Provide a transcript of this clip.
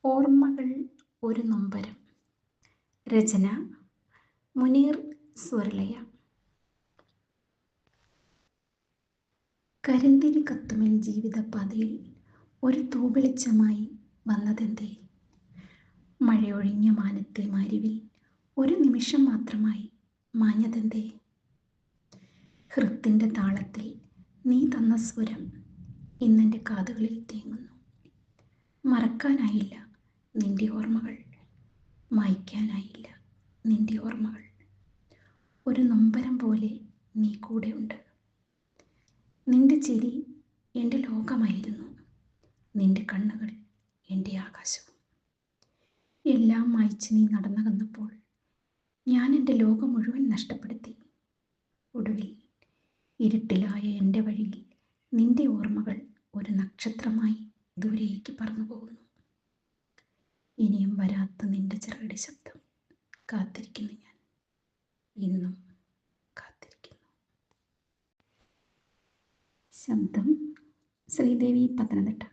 ഓർമ്മകൾ ഒരു നൊമ്പരം. രചന മുനീർ സ്വരലയ. കരിന്തിരി കത്തുമെൻ ജീവിതപാതയിൽ ഒരു തൂവെളിച്ചമായി വന്നതെന്തേ? മഴയൊഴിഞ്ഞ മാനത്തെ മാരിവിൽ ഒരു നിമിഷം മാത്രമായി മാഞ്ഞതെന്തേ? ഹൃത്തിൻ്റെ താളത്തിൽ നീ തന്ന സ്വരം ഇന്നെൻ്റെ കാതുകളിൽ തേങ്ങുന്നു. മറക്കാനായില്ല നിന്റെ ഓർമ്മകൾ, മായ്ക്കാനായില്ല നിന്റെ ഓർമ്മകൾ. ഒരു നൊമ്പരം പോലെ നീ കൂടെയുണ്ട്. നിന്റെ ചിരി എൻ്റെ ലോകമായിരുന്നു, നിന്റെ കണ്ണുകൾ എൻ്റെ ആകാശവും. എല്ലാം മായ്ച്ച് നീ നടന്നകന്നപ്പോൾ ഞാൻ എൻ്റെ ലോകം മുഴുവൻ നഷ്ടപ്പെടുത്തി. ഒടുവിൽ ഇരുട്ടിലായ എൻ്റെ വഴിയിൽ നിന്റെ ഓർമ്മകൾ ഒരു നക്ഷത്രമായി ദൂരേക്ക് പറന്നു പോകുന്നു. ഇനിയും വരാത്ത നിന്റെ ചെറുകടി ശബ്ദം കാത്തിരിക്കുന്നു ഞാൻ, ഇന്നും കാത്തിരിക്കുന്നു. ശബ്ദം ശ്രീദേവി പത്തനംതിട്ട.